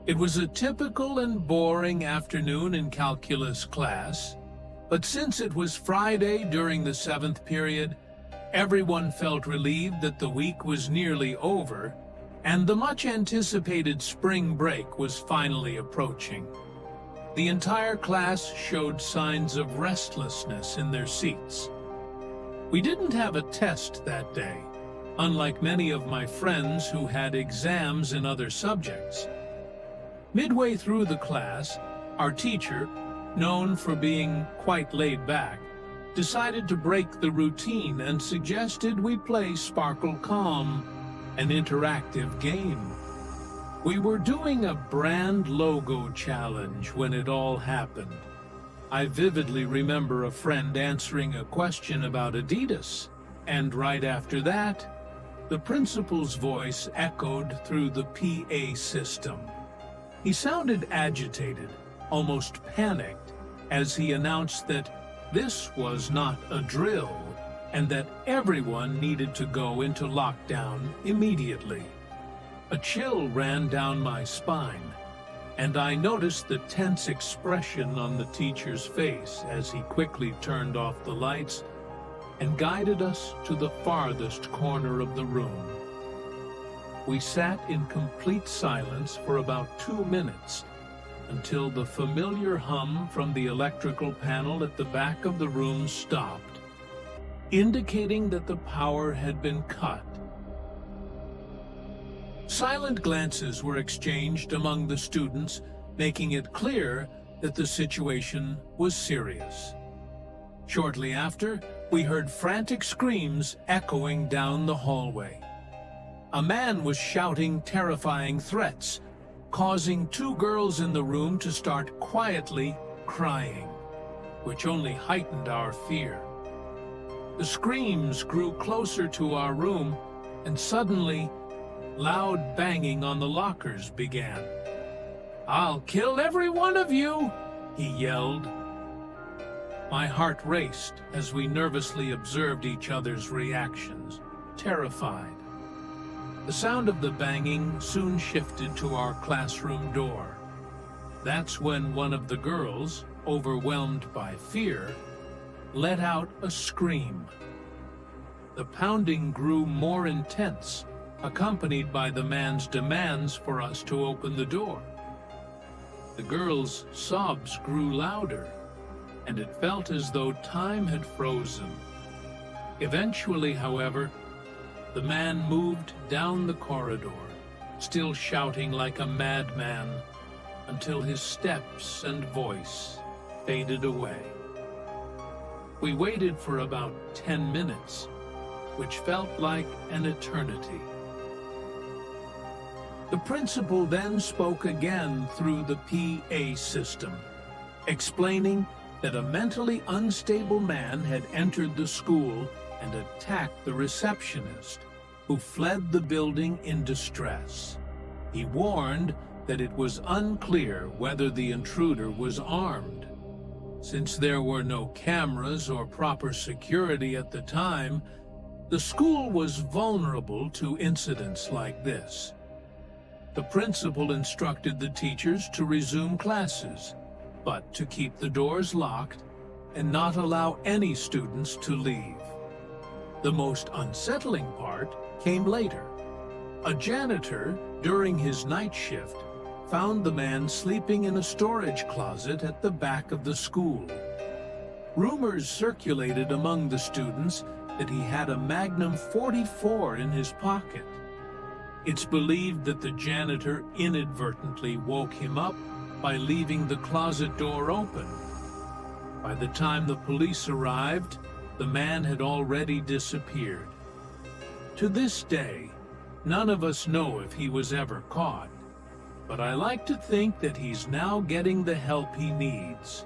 It was a typical and boring afternoon in calculus class, but since it was Friday during the 7th period, everyone felt relieved that the week was nearly over and the much-anticipated spring break was finally approaching. The entire class showed signs of restlessness in their seats. We didn't have a test that day, unlike many of my friends who had exams in other subjects. Midway through the class, our teacher, known for being quite laid back, decided to break the routine and suggested we play Sparkle Calm, an interactive game. We were doing a brand logo challenge when it all happened. I vividly remember a friend answering a question about Adidas, and right after that, the principal's voice echoed through the PA system. He sounded agitated, almost panicked, as he announced that this was not a drill and that everyone needed to go into lockdown immediately. A chill ran down my spine, and I noticed the tense expression on the teacher's face as he quickly turned off the lights and guided us to the farthest corner of the room. We sat in complete silence for about 2 minutes until the familiar hum from the electrical panel at the back of the room stopped, indicating that the power had been cut. Silent glances were exchanged among the students, making it clear that the situation was serious. Shortly after, we heard frantic screams echoing down the hallway. A man was shouting terrifying threats, causing 2 girls in the room to start quietly crying, which only heightened our fear. The screams grew closer to our room, and suddenly, loud banging on the lockers began. "I'll kill every one of you!" he yelled. My heart raced as we nervously observed each other's reactions, terrified. The sound of the banging soon shifted to our classroom door. That's when one of the girls, overwhelmed by fear, let out a scream. The pounding grew more intense, accompanied by the man's demands for us to open the door. The girl's sobs grew louder, and it felt as though time had frozen. Eventually, however, the man moved down the corridor, still shouting like a madman, until his steps and voice faded away. We waited for about 10 minutes, which felt like an eternity. The principal then spoke again through the PA system, explaining that a mentally unstable man had entered the school and attacked the receptionist, who fled the building in distress. He warned that it was unclear whether the intruder was armed. Since there were no cameras or proper security at the time, the school was vulnerable to incidents like this. The principal instructed the teachers to resume classes, but to keep the doors locked and not allow any students to leave. The most unsettling part came later. A janitor, during his night shift, found the man sleeping in a storage closet at the back of the school. Rumors circulated among the students that he had a Magnum 44 in his pocket. It's believed that the janitor inadvertently woke him up by leaving the closet door open. By the time the police arrived, the man had already disappeared. To this day, none of us know if he was ever caught, but I like to think that he's now getting the help he needs.